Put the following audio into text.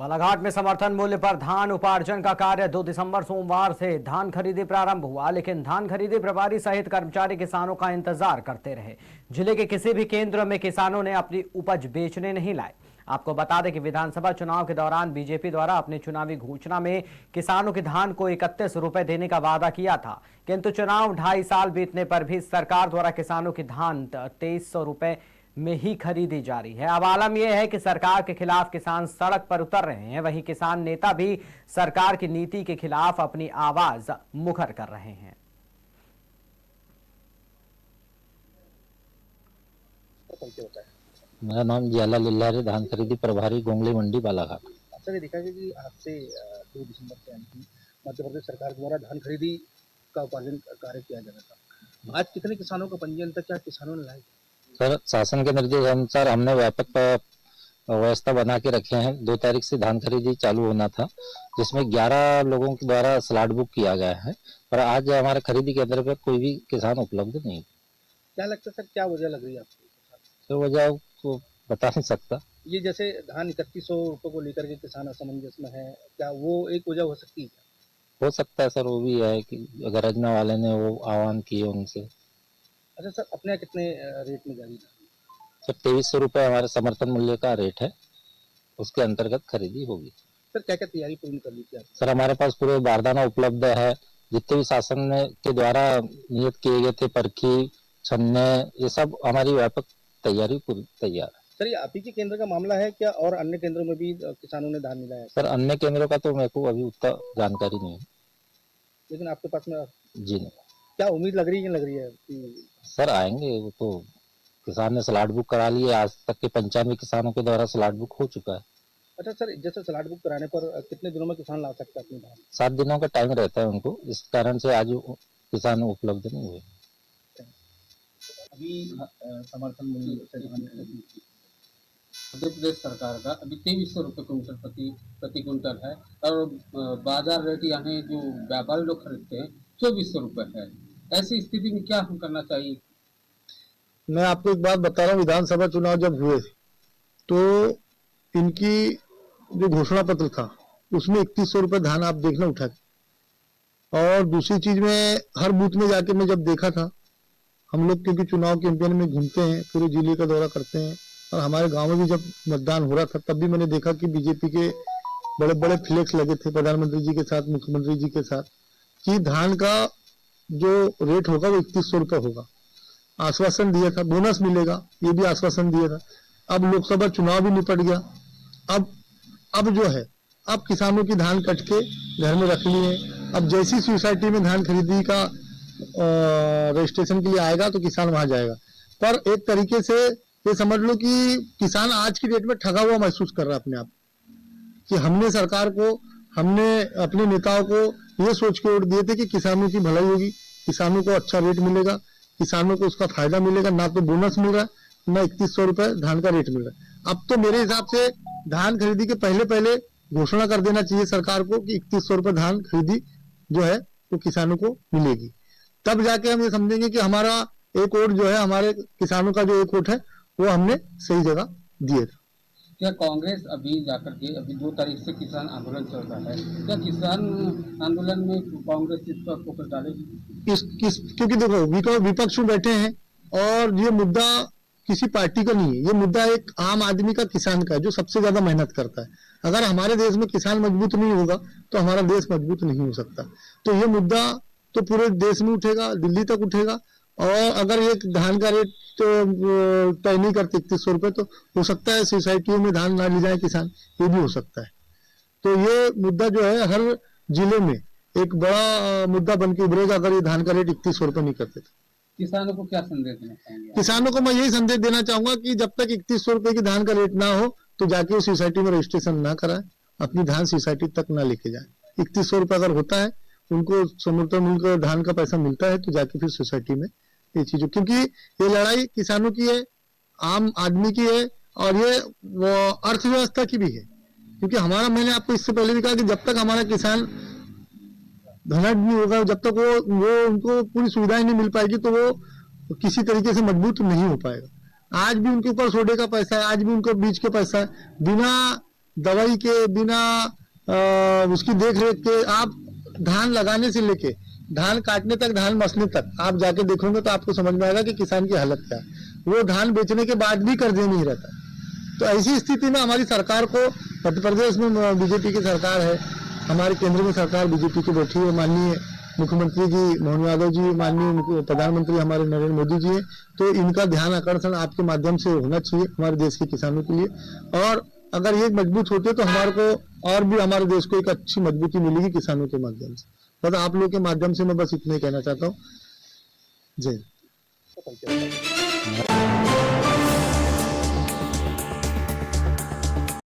बालाघाट में समर्थन मूल्य पर धान उपार्जन का कार्य 2 दिसंबर सोमवार से धान खरीदी प्रारंभ हुआ, लेकिन धान खरीदी प्रभारी सहित कर्मचारी किसानों का इंतजार करते रहे। जिले के किसी भी केंद्र में किसानों ने अपनी उपज बेचने नहीं लाए। आपको बता दें कि विधानसभा चुनाव के दौरान बीजेपी द्वारा अपनी चुनावी घोषणा में किसानों के धान को 31 रुपए देने का वादा किया था, किंतु चुनाव 2.5 साल बीतने पर भी सरकार द्वारा किसानों की धान 2300 रुपए में ही खरीदी जा रही है। अब आलम यह है कि सरकार के खिलाफ किसान सड़क पर उतर रहे हैं, वहीं किसान नेता भी सरकार की नीति के खिलाफ अपनी आवाज मुखर कर रहे हैं। मेरा नाम जियाला लिल्लारे, धान खरीदी प्रभारी, गोंगली मंडी, बालाघाट। अच्छा, ये देखा गया कि आज से 2 दिसंबर से मध्य प्रदेश सरकार द्वारा धान खरीदी का उपार्जन कार्य किया जा रहा था। आज कितने किसानों का पंजीयन था, क्या किसानों ने लाया? सर, शासन के निर्देश अनुसार हमने व्यापक व्यवस्था बना के रखे हैं। 2 तारीख से धान खरीदी चालू होना था, जिसमें 11 लोगों के द्वारा स्लॉट बुक किया गया है, पर आज हमारे खरीदी केंद्र पर कोई भी किसान उपलब्ध नहीं। क्या लगता है सर, क्या वजह लग रही है आपको? तो वजह को बता नहीं सकता। ये जैसे धान 3100 रुपये को लेकर के किसान असमंजस में है, क्या वो एक वजह हो सकती है? हो सकता है सर, वो भी है कि अगर रजना वाले ने वो आह्वान किए उनसे। अच्छा सर, अपने यहाँ कितने रेट में जारी था? सर, 2300 रुपये हमारे समर्थन मूल्य का रेट है, उसके अंतर्गत खरीदी होगी। सर, क्या क्या तैयारी पूरी कर ली थी आपने? सर, हमारे पास पूरे बारदाना उपलब्ध है। जितने भी शासन के द्वारा नियत किए गए थे, परखी, छन्ने, ये सब हमारी व्यापक तैयारी पूरी तैयार है। सर, ये आप ही के केंद्र का मामला है क्या, और अन्य केंद्रों में भी किसानों ने धान मिलाया है? सर, अन्य केंद्रों का तो मेरे को अभी उतना जानकारी नहीं है। लेकिन आपके पास में जी नहीं। क्या उम्मीद लग रही है कि लग रही है कि सर आएंगे? वो तो किसान ने स्लॉट बुक करा लिए, आज तक के 95 किसानों के द्वारा स्लॉट बुक हो चुका है। अच्छा सर, जैसे स्लॉट बुक कराने पर कितने दिनों में किसान ला सकता है अपनी धान? 7 दिनों का टाइम रहता है उनको, इस कारण से आज किसान उपलब्ध नहीं हुए। अभी समर्थन मूल्य मध्य प्रदेश सरकार का अभी 2300 रुपये क्विंटल प्रति क्विंटल है, और बाजार रेट यानी जो व्यापारी लोग खरीदते हैं 2400 रुपये है। ऐसी स्थिति में क्या हम करना चाहिए? मैं आपको एक बात बता रहा हूँ, विधानसभा चुनाव जब हुए तो इनकी जो घोषणा पत्र था उसमें 3100 रुपये धान आप देखना उठा के। और दूसरी चीज में हर बूथ में जाके मैं जब देखा था, हम लोग क्योंकि चुनाव कैंपेन में घूमते हैं, पूरे जिले का दौरा करते हैं, और हमारे गांव में भी जब मतदान हो रहा था तब भी मैंने देखा कि बीजेपी के बड़े बड़े फ्लेक्स लगे थे प्रधानमंत्री जी के साथ, मुख्यमंत्री जी के साथ, कि धान का जो रेट होगा वो 3100 रुपये होगा। आश्वासन दिया था, बोनस मिलेगा, ये भी आश्वासन दिया था। अब लोकसभा चुनाव भी निपट गया। अब जो है, अब किसानों की धान कट के घर में रख लिए। अब जैसी सोसाइटी में धान खरीदी का रजिस्ट्रेशन के लिए आएगा तो किसान वहां जाएगा। पर एक तरीके से ये समझ लो कि किसान आज की डेट में ठगा हुआ महसूस कर रहा है अपने आप, कि हमने सरकार को, हमने अपने नेताओं को ये सोच के वोट दिए थे कि किसानों की भलाई होगी, किसानों को अच्छा रेट मिलेगा, किसानों को उसका फायदा मिलेगा, ना तो बोनस मिल रहा है, ना 3100 रुपये धान का रेट मिल रहा है। अब तो मेरे हिसाब से धान खरीदी के पहले घोषणा कर देना चाहिए सरकार को कि 3100 रुपये धान खरीदी जो है वो किसानों को मिलेगी। तब जाके हम ये समझेंगे कि हमारा एक वोट जो है, हमारे किसानों का जो एक वोट है वो हमने सही जगह दिए थे। क्या कांग्रेस अभी जाकर के अभी 2 तारीख से किसान आंदोलन चल रहा है, क्या किसान आंदोलन में कांग्रेस इस पर फोकस डालेगी? क्योंकि देखो, विपक्ष में बैठे हैं और ये मुद्दा किसी पार्टी का नहीं है, ये मुद्दा एक आम आदमी का, किसान का, जो सबसे ज्यादा मेहनत करता है। अगर हमारे देश में किसान मजबूत नहीं होगा तो हमारा देश मजबूत नहीं हो सकता। तो ये मुद्दा तो पूरे देश में उठेगा, दिल्ली तक उठेगा। और अगर ये धान का रेट तो तय नहीं करते 3100 रुपये, तो हो सकता है सोसाइटियों में धान ना ले जाए किसान, ये भी हो सकता है। तो ये मुद्दा जो है हर जिले में एक बड़ा मुद्दा बन के उभरेगा अगर ये धान का रेट 3100 रुपये नहीं करते तो। किसानों को क्या संदेश देना चाहेंगे? किसानों को मैं यही संदेश देना चाहूंगा कि जब तक 3100 रुपये की धान का रेट ना हो तो जाके उस सोसाइटी में रजिस्ट्रेशन ना कराए, अपनी धान सोसाइटी तक ना लेके जाए। 3100 रुपये अगर होता है, उनको समर्थन मूल्य धान का पैसा मिलता है, तो जाके फिर सोसाइटी में ये चीजों, क्योंकि ये लड़ाई किसानों की है, आम आदमी की है, और ये अर्थव्यवस्था की भी है। क्योंकि हमारा, मैंने आपको इससे पहले भी कहा कि जब तक हमारा किसान धनाढ्य नहीं होगा, जब तक वो उनको पूरी सुविधाएं नहीं मिल पाएगी, तो वो किसी तरीके से मजबूत नहीं हो पाएगा। आज भी उनके ऊपर सोडे का पैसा है, आज भी उनके बीज का पैसा है। बिना दवाई के बिना उसकी देख रेख के आप धान लगाने से लेके धान काटने तक, धान मसने तक आप जाके देखोगे तो आपको समझ में आएगा कि किसान की हालत क्या है। वो धान बेचने के बाद भी कर्जे नहीं रहता। तो ऐसी स्थिति में हमारी सरकार को, मध्य प्रदेश में बीजेपी की सरकार है, हमारे केंद्र में सरकार बीजेपी की बैठी है, माननीय मुख्यमंत्री जी मोहन यादव जी, माननीय प्रधानमंत्री हमारे नरेंद्र मोदी जी हैं, तो इनका ध्यान आकर्षण आपके माध्यम से होना चाहिए हमारे देश के किसानों के लिए। और अगर ये मजबूत होते तो हमारे को और भी हमारे देश को एक अच्छी मजबूती मिलेगी किसानों के माध्यम से। बस आप लोगों के माध्यम से मैं बस इतना ही कहना चाहता हूँ। जय।